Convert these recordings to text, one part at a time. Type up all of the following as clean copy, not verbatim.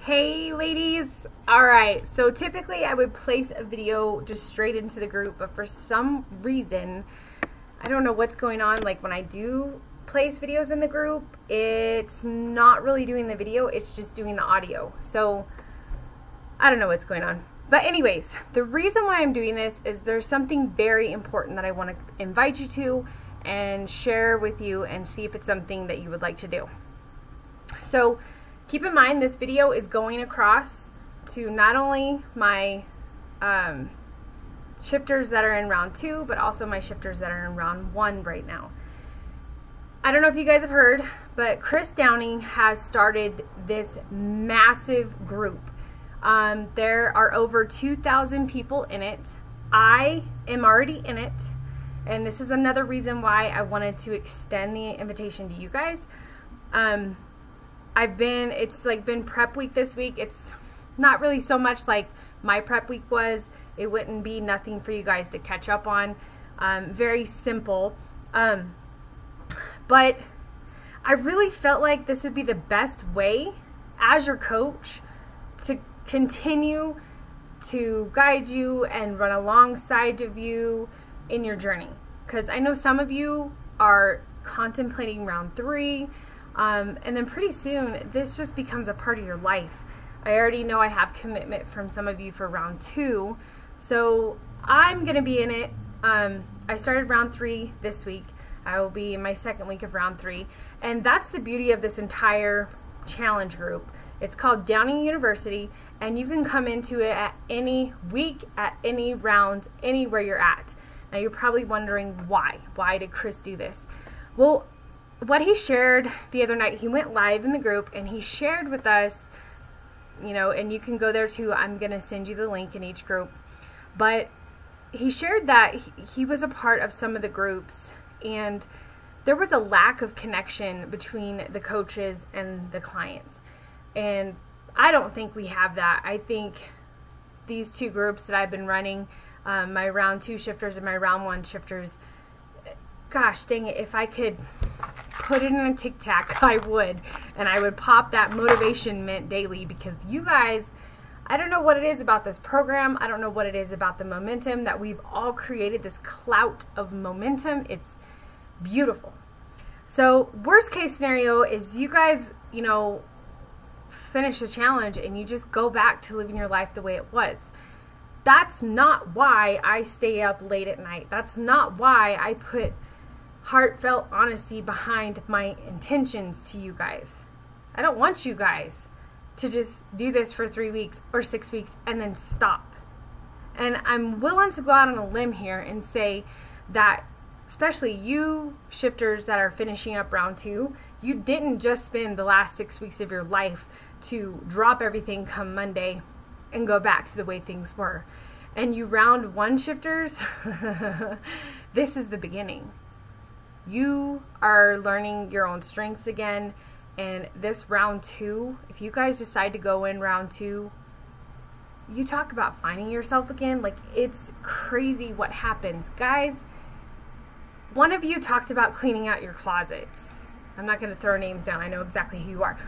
Hey ladies! Alright, so typically I would place a video just straight into the group, but for some reason, I don't know what's going on. Like when I do place videos in the group, it's not really doing the video, it's just doing the audio. So I don't know what's going on. But anyways, the reason why I'm doing this is there's something very important that I want to invite you to and share with you and see if it's something that you would like to do. So keep in mind, this video is going across to not only my shifters that are in round 2, but also my shifters that are in round 1 right now. I don't know if you guys have heard, but Chris Downing has started this massive group. There are over 2,000 people in it. I am already in it, and this is another reason why I wanted to extend the invitation to you guys. It's like been prep week this week. It's not really so much like my prep week was. It wouldn't be nothing for you guys to catch up on. Very simple. But I really felt like this would be the best way as your coach to continue to guide you and run alongside of you in your journey. Because I know some of you are contemplating round 3. And then pretty soon, this just becomes a part of your life. I already know I have commitment from some of you for round 2, so I'm going to be in it. I started round 3 this week. I will be in my second week of round 3, and that's the beauty of this entire challenge group. It's called Downing University, and you can come into it at any week, at any round, anywhere you're at. Now you're probably wondering why. Why did Chris do this? Well, what he shared the other night, he went live in the group and he shared with us, you know, and you can go there too. I'm going to send you the link in each group. But he shared that he was a part of some of the groups and there was a lack of connection between the coaches and the clients. And I don't think we have that. I think these two groups that I've been running, my round 2 shifters and my round 1 shifters, gosh dang it, if I could put it in a Tic Tac, I would. And I would pop that motivation mint daily, because you guys, I don't know what it is about this program. I don't know what it is about the momentum that we've all created, this clout of momentum. It's beautiful. So worst case scenario is you guys, you know, finish the challenge and you just go back to living your life the way it was. That's not why I stay up late at night. That's not why I put heartfelt honesty behind my intentions to you guys. I don't want you guys to just do this for 3 weeks or 6 weeks and then stop. And I'm willing to go out on a limb here and say that, especially you shifters that are finishing up round 2, you didn't just spend the last 6 weeks of your life to drop everything come Monday and go back to the way things were. And you round 1 shifters, this is the beginning. You are learning your own strengths again, and this round 2, if you guys decide to go in round 2, you talk about finding yourself again. Like, it's crazy what happens. Guys, one of you talked about cleaning out your closets. I'm not going to throw names down. I know exactly who you are.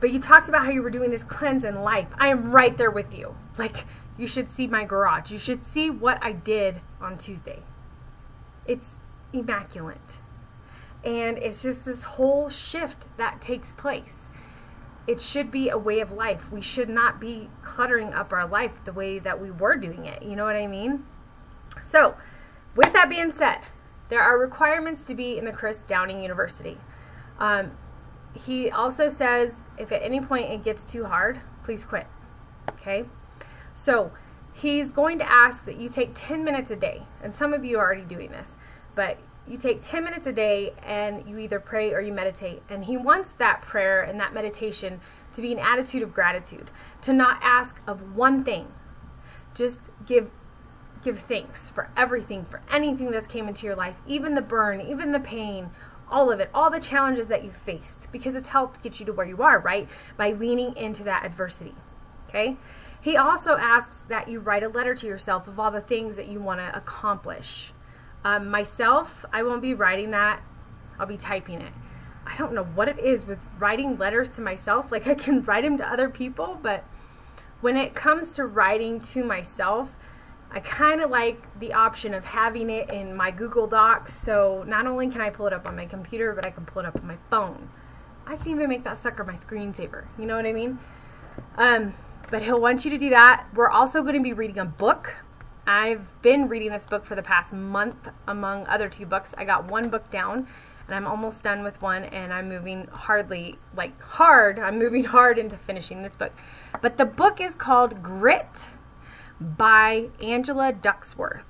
But you talked about how you were doing this cleanse in life. I am right there with you. Like, you should see my garage. You should see what I did on Tuesday. It's immaculate. And it's just this whole shift that takes place. It should be a way of life. We should not be cluttering up our life the way that we were doing it. You know what I mean? So, with that being said, there are requirements to be in the Chris Downing University. He also says, if at any point it gets too hard, please quit. Okay? So, he's going to ask that you take 10 minutes a day. And some of you are already doing this. But you take 10 minutes a day and you either pray or you meditate. And he wants that prayer and that meditation to be an attitude of gratitude. To not ask of one thing. Just give thanks for everything, for anything that's came into your life. Even the burn, even the pain, all of it, all the challenges that you faced. Because it's helped get you to where you are, right? By leaning into that adversity. Okay? He also asks that you write a letter to yourself of all the things that you want to accomplish. Myself, I won't be writing that. I'll be typing it. I don't know what it is with writing letters to myself. Like, I can write them to other people, but when it comes to writing to myself, I kind of like the option of having it in my Google Docs. So not only can I pull it up on my computer, but I can pull it up on my phone. I can even make that sucker my screensaver. You know what I mean? But he'll want you to do that. We're also going to be reading a book. I've been reading this book for the past month, among other 2 books. I got 1 book down, and I'm almost done with 1, and I'm moving I'm moving hard into finishing this book. But the book is called Grit by Angela Duckworth.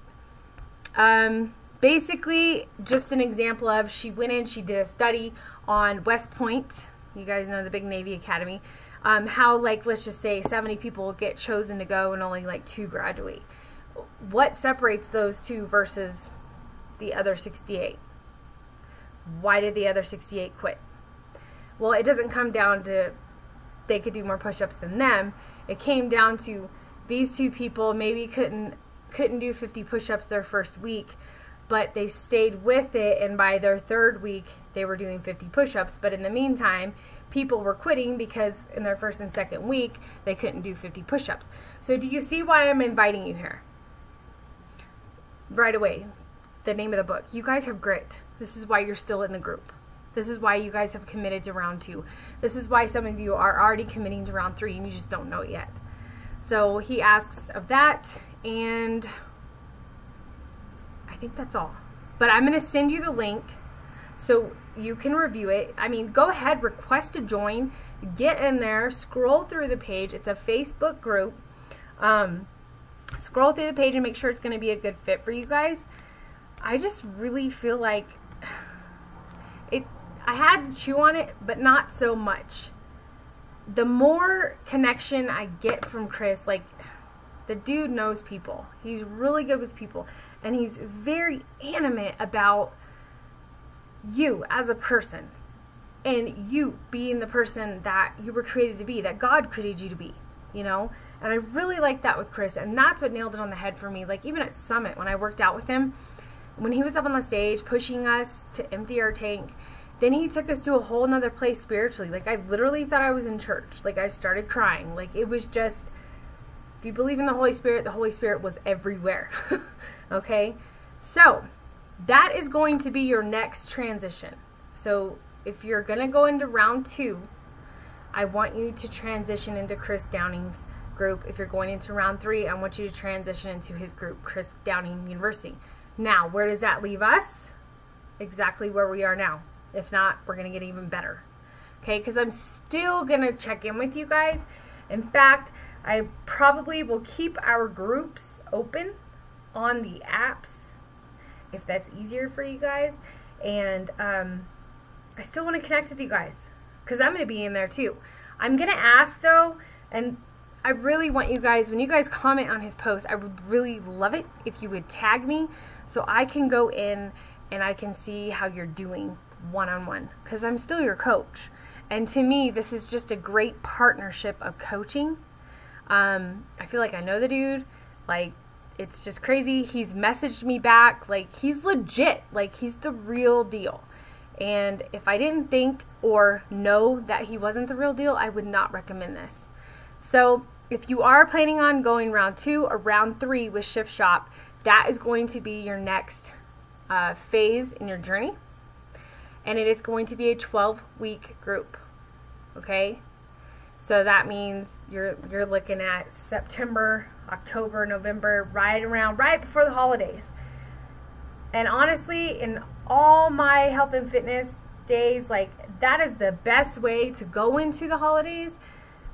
Basically, just an example of, she went in, she did a study on West Point. You guys know the big Navy Academy. How, like, let's just say 70 people get chosen to go and only like 2 graduate. What separates those 2 versus the other 68? Why did the other 68 quit? Well, it doesn't come down to they could do more push-ups than them. It came down to these 2 people maybe couldn't do 50 push-ups their first week, but they stayed with it, and by their 3rd week they were doing 50 push-ups. But in the meantime, people were quitting because in their 1st and 2nd week they couldn't do 50 push-ups. So do you see why I'm inviting you here? Right away, the name of the book. You guys have grit. This is why you're still in the group. This is why you guys have committed to round 2. This is why some of you are already committing to round 3 and you just don't know it yet. So he asks of that, and I think that's all. But I'm going to send you the link so you can review it. I mean, go ahead, request to join, get in there, scroll through the page. It's a Facebook group. Scroll through the page and make sure it's going to be a good fit for you guys. I just really feel like I had to chew on it, but not so much. The more connection I get from Chris, like, the dude knows people. He's really good with people, and he's very animate about you as a person, and you being the person that you were created to be, that God created you to be, you know? And I really like that with Chris, and that's what nailed it on the head for me. Like, even at Summit, when I worked out with him, when he was up on the stage pushing us to empty our tank, then he took us to a whole nother place spiritually. Like, I literally thought I was in church. Like, I started crying. Like, it was just, if you believe in the Holy Spirit was everywhere. Okay? So, that is going to be your next transition. So, if you're going to go into round 2, I want you to transition into Chris Downing's group. If you're going into round 3, I want you to transition into his group, Chris Downing University. Now, where does that leave us? Exactly where we are now. If not, we're going to get even better. Okay, because I'm still going to check in with you guys. In fact, I probably will keep our groups open on the apps, if that's easier for you guys. And I still want to connect with you guys, because I'm going to be in there too. I'm going to ask, though, and I really want you guys, when you guys comment on his post, I would really love it if you would tag me so I can go in and I can see how you're doing one-on-one, because I'm still your coach. And to me, this is just a great partnership of coaching. I feel like I know the dude. Like, it's just crazy. He's messaged me back. Like, he's legit. Like, he's the real deal. And if I didn't think or know that he wasn't the real deal, I would not recommend this. So if you are planning on going round 2 or round 3 with Shift Shop, that is going to be your next phase in your journey. And it is going to be a 12-week group. Okay? So that means you're looking at September, October, November, right before the holidays. And honestly, in all my health and fitness days, like, that is the best way to go into the holidays.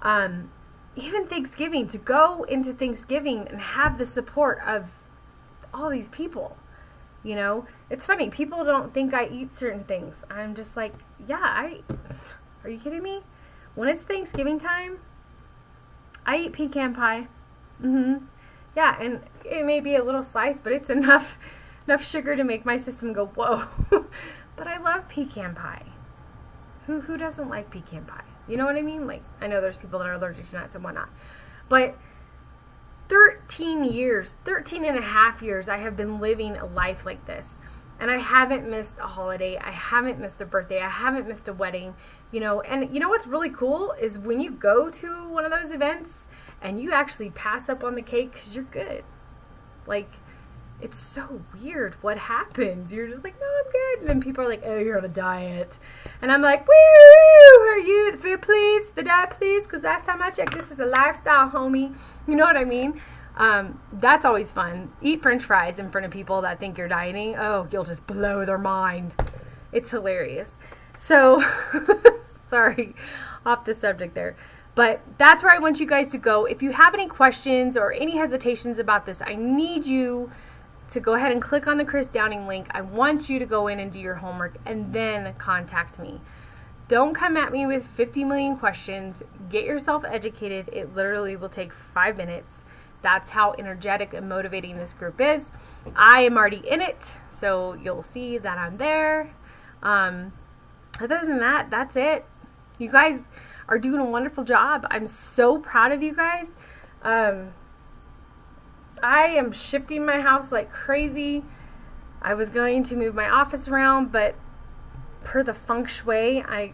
Even Thanksgiving, to go into Thanksgiving and have the support of all these people. You know, it's funny, people don't think I eat certain things. I'm just like, yeah, are you kidding me? When it's Thanksgiving time, I eat pecan pie. Yeah, and it may be a little slice, but it's enough sugar to make my system go, whoa. But I love pecan pie. Who doesn't like pecan pie? You know what I mean? Like, I know there's people that are allergic to nuts and whatnot. But 13 and a half years, I have been living a life like this. And I haven't missed a holiday. I haven't missed a birthday. I haven't missed a wedding. You know, and you know what's really cool is when you go to one of those events and you actually pass up on the cake because you're good. Like, it's so weird what happens. You're just like, no, I'm good. And then people are like, oh, you're on a diet. And I'm like, woo, are you? The food, please. The diet, please. Because last time I checked, this is a lifestyle, homie. You know what I mean? That's always fun. Eat French fries in front of people that think you're dieting. Oh, you'll just blow their mind. It's hilarious. So, sorry, off the subject there. But that's where I want you guys to go. If you have any questions or any hesitations about this, I need you to go ahead and click on the Chris Downing link. I want you to go in and do your homework and then contact me. Don't come at me with 50 million questions. Get yourself educated. It literally will take 5 minutes. That's how energetic and motivating this group is. I am already in it, so you'll see that I'm there. Other than that, that's it. You guys are doing a wonderful job. I'm so proud of you guys. I am shifting my house like crazy. I was going to move my office around, but per the feng shui, I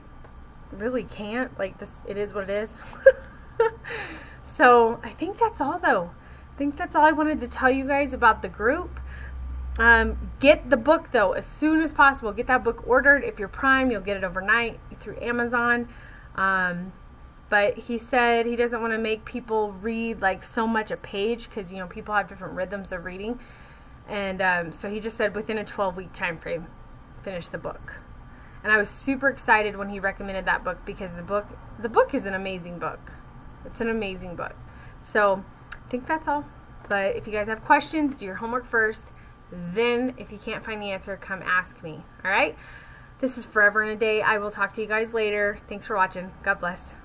really can't. Like, this, it is what it is. So I think that's all, though. I think that's all I wanted to tell you guys about the group. Get the book, though, as soon as possible. Get that book ordered. If you're Prime, you'll get it overnight through Amazon. But he said he doesn't want to make people read like so much a page because, you know, people have different rhythms of reading. And so he just said within a 12-week time frame, finish the book. And I was super excited when he recommended that book because the book is an amazing book. It's an amazing book. So I think that's all. But if you guys have questions, do your homework first. Then if you can't find the answer, come ask me. All right? This is Forever in a Day. I will talk to you guys later. Thanks for watching. God bless.